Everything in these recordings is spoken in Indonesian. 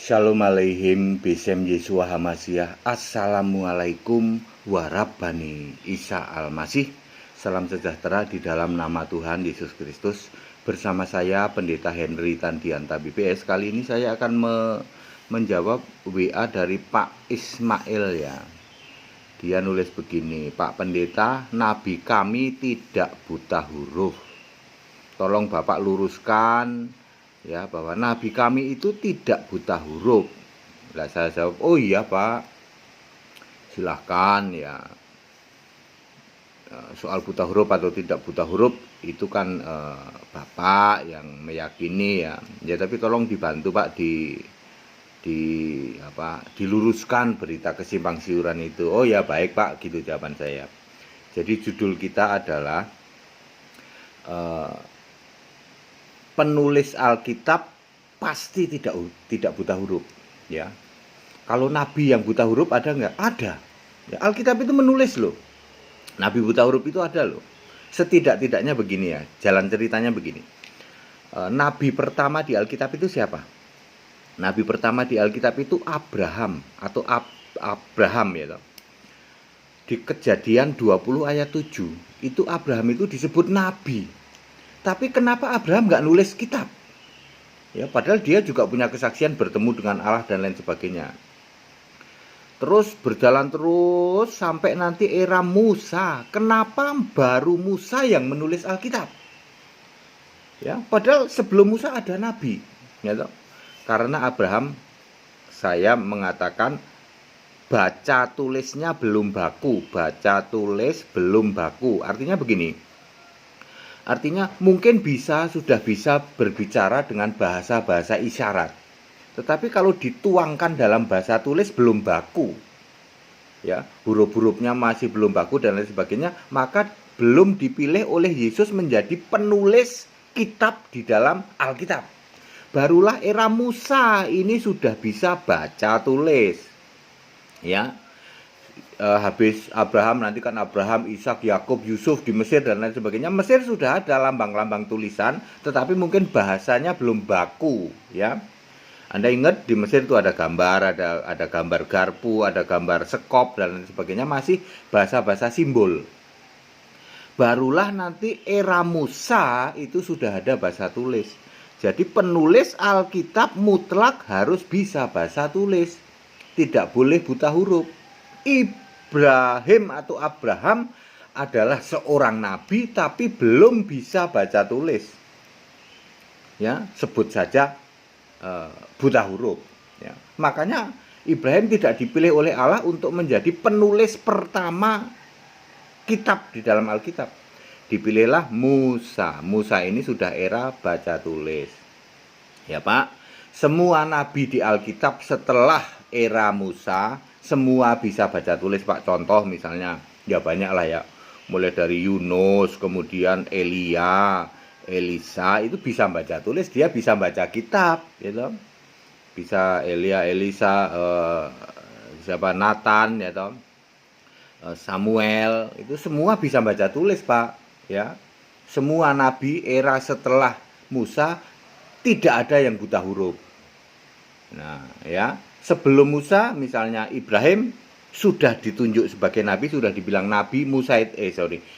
Shalom alaihim bisem Yesua Hamasiah. Assalamualaikum warahmatullahi Isa Al-Masih. Salam sejahtera di dalam nama Tuhan Yesus Kristus. Bersama saya Pendeta Henry Tandianta BPS. Kali ini saya akan menjawab WA dari Pak Ismail ya. Dia nulis begini, Pak Pendeta, Nabi kami tidak buta huruf. Tolong Bapak luruskan ya, bahwa nabi kami itu tidak buta huruf. Nah, saya jawab, oh iya Pak, silahkan ya. Soal buta huruf atau tidak buta huruf itu kan Bapak yang meyakini ya. Ya tapi tolong dibantu Pak diluruskan berita kesimpang siuran itu. Oh ya baik Pak, gitu jawaban saya. Jadi judul kita adalah penulis Alkitab pasti tidak buta huruf ya. Kalau nabi yang buta huruf ada nggak? Ada ya, Alkitab itu menulis loh. Nabi buta huruf itu ada loh. Setidak-tidaknya begini ya, jalan ceritanya begini. Nabi pertama di Alkitab itu siapa? Nabi pertama di Alkitab itu Abraham atau Abraham ya toh. Di Kejadian 20 ayat 7 itu Abraham itu disebut nabi. Tapi kenapa Abraham nggak nulis kitab? Ya, padahal dia juga punya kesaksian bertemu dengan Allah dan lain sebagainya. Terus berjalan terus sampai nanti era Musa. Kenapa baru Musa yang menulis Alkitab? Ya, padahal sebelum Musa ada nabi. Ya, toh? Karena Abraham, saya mengatakan baca tulisnya belum baku. Baca tulis belum baku. Artinya begini. Artinya mungkin sudah bisa berbicara dengan bahasa-bahasa isyarat. Tetapi kalau dituangkan dalam bahasa tulis belum baku. Ya, huruf-hurufnya masih belum baku dan lain sebagainya, maka belum dipilih oleh Yesus menjadi penulis kitab di dalam Alkitab. Barulah era Musa ini sudah bisa baca tulis. Ya. Habis Abraham, nanti kan Abraham, Ishak, Yakub, Yusuf di Mesir dan lain sebagainya. Mesir sudah ada lambang-lambang tulisan, tetapi mungkin bahasanya belum baku ya. Anda ingat di Mesir itu ada gambar, ada gambar garpu, ada gambar sekop dan lain sebagainya, masih bahasa-bahasa simbol. Barulah nanti era Musa itu sudah ada bahasa tulis. Jadi penulis Alkitab mutlak harus bisa bahasa tulis. Tidak boleh buta huruf. Ibrahim atau Abraham adalah seorang nabi tapi belum bisa baca tulis. Ya, sebut saja buta huruf. Ya. Makanya Ibrahim tidak dipilih oleh Allah untuk menjadi penulis pertama kitab di dalam Alkitab. Dipilihlah Musa. Musa ini sudah era baca tulis. Ya Pak, semua nabi di Alkitab setelah era Musa semua bisa baca tulis Pak. Contoh misalnya ya banyak lah ya, mulai dari Yunus, kemudian Elia, Elisa itu bisa baca tulis, dia bisa baca kitab gitu. Bisa Elia, Elisa, siapa, Nathan ya toh, Samuel, itu semua bisa baca tulis Pak ya. Semua nabi era setelah Musa tidak ada yang buta huruf. Nah ya, sebelum Musa misalnya Ibrahim sudah ditunjuk sebagai nabi, sudah dibilang nabi.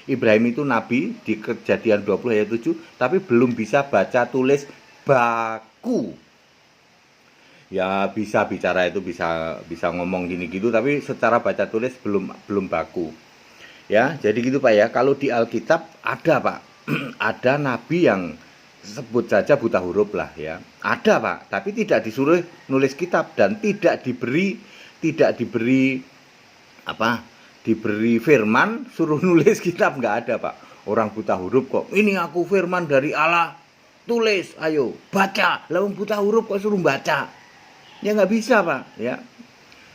Ibrahim itu nabi di Kejadian 20 ayat 7, tapi belum bisa baca tulis baku. Ya bisa bicara itu, bisa ngomong gini gitu, tapi secara baca tulis belum baku. Ya, jadi gitu Pak ya. Kalau di Alkitab ada Pak, ada nabi yang sebut saja buta huruf lah ya. Ada Pak, tapi tidak disuruh nulis kitab dan tidak diberi firman suruh nulis kitab, nggak ada Pak. Orang buta huruf kok, ini aku firman dari Allah, tulis, ayo baca. Lalu buta huruf kok suruh baca? Ya nggak bisa Pak ya.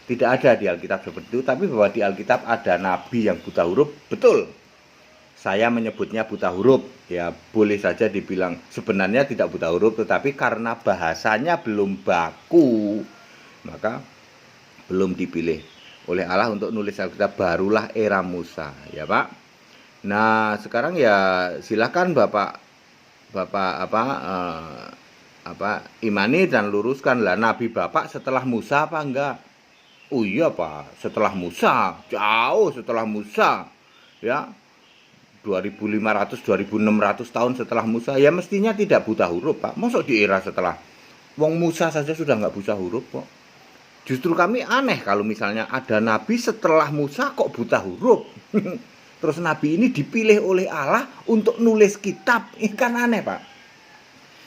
Tidak ada di Alkitab seperti itu. Tapi bahwa di Alkitab ada nabi yang buta huruf, betul. Saya menyebutnya buta huruf, ya boleh saja dibilang sebenarnya tidak buta huruf, tetapi karena bahasanya belum baku, maka belum dipilih oleh Allah untuk nulis Alkitab. Barulah era Musa, ya Pak. Nah sekarang ya silakan Bapak imani dan luruskan. Lah nabi Bapak setelah Musa apa enggak? Oh iya Pak, setelah Musa, jauh setelah Musa. Ya, 2500 2600 tahun setelah Musa, ya mestinya tidak buta huruf Pak. Masuk di era setelah Wong Musa saja sudah nggak buta huruf kok. Justru kami aneh kalau misalnya ada nabi setelah Musa kok buta huruf. Terus nabi ini dipilih oleh Allah untuk nulis kitab. Ini kan aneh Pak.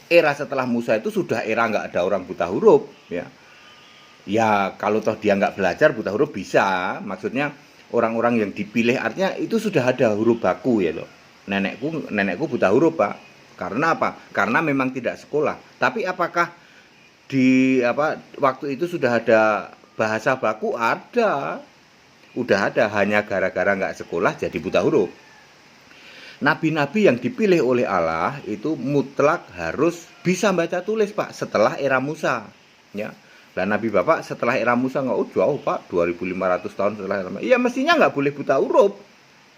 Era setelah Musa itu sudah era nggak ada orang buta huruf. Ya kalau toh dia nggak belajar buta huruf bisa. Maksudnya orang-orang yang dipilih artinya itu sudah ada huruf baku ya loh. Nenekku buta huruf Pak. Karena apa? Karena memang tidak sekolah. Tapi apakah di waktu itu sudah ada bahasa baku? Ada. Udah ada, hanya gara-gara nggak sekolah jadi buta huruf. Nabi-nabi yang dipilih oleh Allah itu mutlak harus bisa baca tulis Pak setelah era Musa. Ya. Dan Nabi Bapak setelah era Musa nggak jauh Pak, 2500 tahun setelah era Musa. Ya mestinya nggak boleh buta huruf.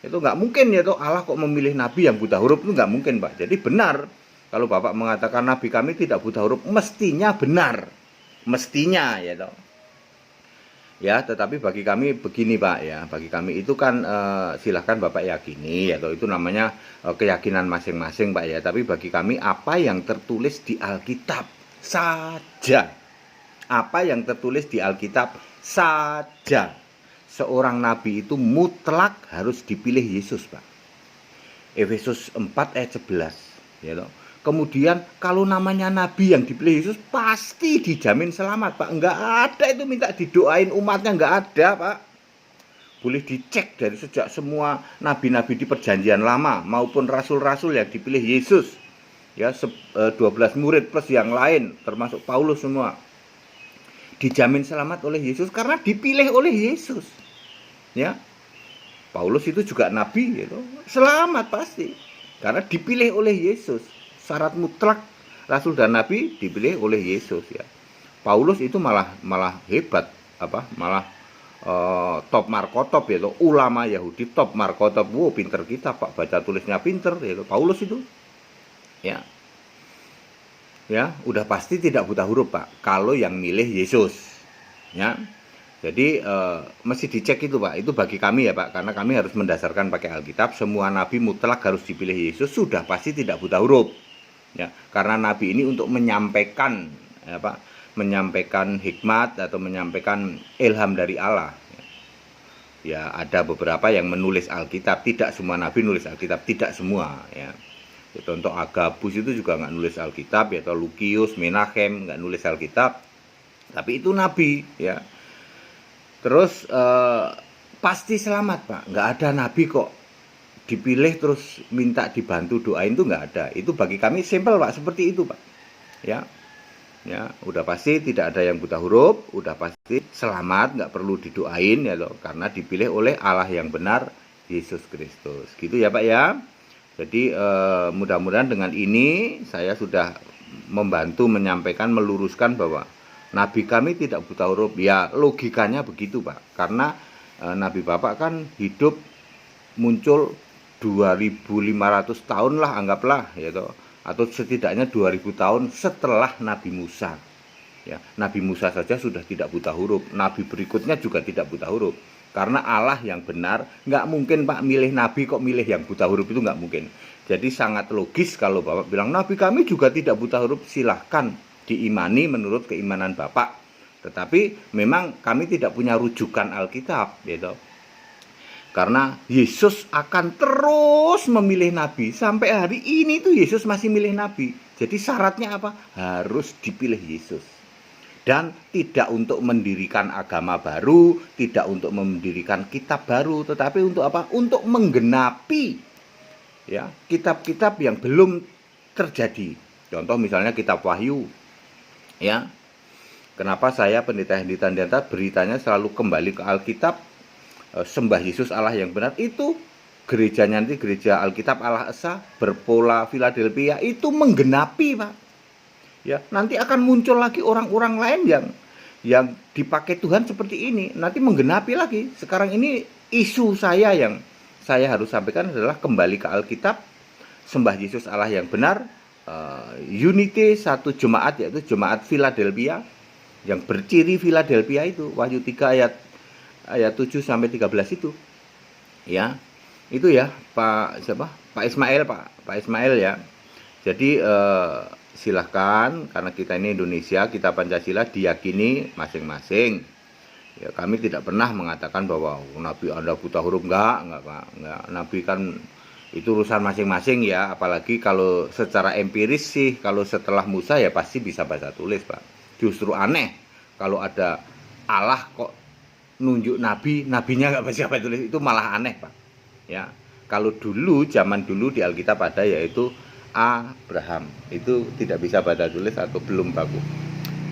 Itu nggak mungkin ya toh Allah kok memilih nabi yang buta huruf, itu nggak mungkin Pak. Jadi benar kalau Bapak mengatakan nabi kami tidak buta huruf, mestinya benar. Mestinya ya toh. Ya, tetapi bagi kami begini Pak ya, bagi kami itu kan silahkan Bapak yakini ya, itu namanya keyakinan masing-masing Pak ya. Tapi bagi kami apa yang tertulis di Alkitab saja, apa yang tertulis di Alkitab saja, seorang nabi itu mutlak harus dipilih Yesus Pak. Efesus 4 ayat 11 ya toh. Kemudian kalau namanya nabi yang dipilih Yesus pasti dijamin selamat Pak. Enggak ada itu minta didoain umatnya, enggak ada Pak. Boleh dicek dari sejak semua nabi-nabi di perjanjian lama maupun rasul-rasul yang dipilih Yesus. Ya 12 murid plus yang lain termasuk Paulus semua. Dijamin selamat oleh Yesus karena dipilih oleh Yesus. Ya. Paulus itu juga nabi gitu. Selamat pasti karena dipilih oleh Yesus. Syarat mutlak rasul dan nabi dipilih oleh Yesus ya. Paulus itu malah hebat malah top markotop ya, ulama Yahudi top markotop. Wow, pinter kita Pak, baca tulisnya pinter ya. Paulus itu ya udah pasti tidak buta huruf Pak kalau yang milih Yesus ya. Jadi mesti dicek itu Pak. Itu bagi kami ya Pak, karena kami harus mendasarkan pakai Alkitab. Semua nabi mutlak harus dipilih Yesus, sudah pasti tidak buta huruf. Ya, karena nabi ini untuk menyampaikan menyampaikan hikmat atau menyampaikan ilham dari Allah. Ya, ada beberapa yang menulis Alkitab, tidak semua nabi nulis Alkitab, tidak semua ya. Contoh Agabus itu juga nggak nulis Alkitab ya, atau Lukius, Menachem nggak nulis Alkitab. Tapi itu nabi ya. Terus pasti selamat Pak, nggak ada nabi kok dipilih terus minta dibantu doain, itu nggak ada. Itu bagi kami simpel Pak, seperti itu Pak ya. Udah pasti tidak ada yang buta huruf, udah pasti selamat, nggak perlu didoain ya loh, karena dipilih oleh Allah yang benar, Yesus Kristus gitu ya Pak ya. Jadi mudah-mudahan dengan ini saya sudah membantu menyampaikan, meluruskan bahwa nabi kami tidak buta huruf. Ya logikanya begitu Pak, karena nabi Bapak kan hidup muncul 2500 tahun lah anggaplah ya toh, atau setidaknya 2000 tahun setelah Nabi Musa. Ya, Nabi Musa saja sudah tidak buta huruf, nabi berikutnya juga tidak buta huruf. Karena Allah yang benar, nggak mungkin Pak milih nabi kok milih yang buta huruf, itu nggak mungkin. Jadi sangat logis kalau Bapak bilang nabi kami juga tidak buta huruf, silahkan diimani menurut keimanan Bapak. Tetapi memang kami tidak punya rujukan Alkitab gitu. Karena Yesus akan terus memilih nabi. Sampai hari ini tuh Yesus masih milih nabi. Jadi syaratnya apa? Harus dipilih Yesus. Dan tidak untuk mendirikan agama baru, tidak untuk mendirikan kitab baru, tetapi untuk apa? Untuk menggenapi ya, kitab-kitab yang belum terjadi. Contoh misalnya kitab Wahyu. Ya. Kenapa saya Pendeta Hendy Tandianta beritanya selalu kembali ke Alkitab? Sembah Yesus Allah yang benar, itu gerejanya nanti gereja Alkitab Allah Esa Berpola Philadelphia itu menggenapi Pak ya. Nanti akan muncul lagi orang-orang lain yang dipakai Tuhan seperti ini, nanti menggenapi lagi. Sekarang ini isu saya yang saya harus sampaikan adalah kembali ke Alkitab, sembah Yesus Allah yang benar, unity satu jemaat, yaitu jemaat Philadelphia yang berciri Philadelphia itu Wahyu 3 ayat 7 sampai 13 itu. Ya. Itu ya Pak siapa? Pak Ismail ya. Jadi silahkan, karena kita ini Indonesia, kita Pancasila diyakini masing-masing. Ya, kami tidak pernah mengatakan bahwa Nabi Anda buta huruf, enggak. Nabi kan itu urusan masing-masing ya, apalagi kalau secara empiris sih, kalau setelah Musa ya pasti bisa baca tulis, Pak. Justru aneh kalau ada Allah kok nunjuk nabi, nabinya nggak bisa baca tulis, itu malah aneh, Pak. Ya, kalau dulu, zaman dulu di Alkitab ada, yaitu Abraham, itu tidak bisa baca tulis atau belum baku.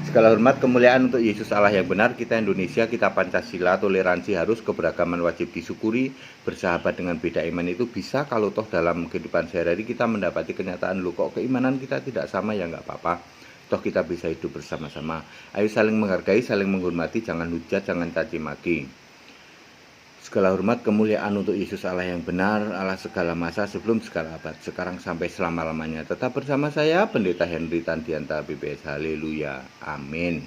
Segala hormat kemuliaan untuk Yesus Allah yang benar. Kita Indonesia, kita Pancasila, toleransi harus, keberagaman wajib disyukuri, bersahabat dengan beda iman itu bisa kalau toh dalam kehidupan sehari-hari kita mendapati kenyataan, loh kok keimanan kita tidak sama, ya nggak apa-apa. Toh kita bisa hidup bersama-sama. Ayo saling menghargai, saling menghormati, jangan hujat, jangan caci maki. Segala hormat kemuliaan untuk Yesus Allah yang benar, Allah segala masa, sebelum segala abad, sekarang sampai selama-lamanya. Tetap bersama saya, Pendeta Henry Tandianta BPS. Haleluya. Amin.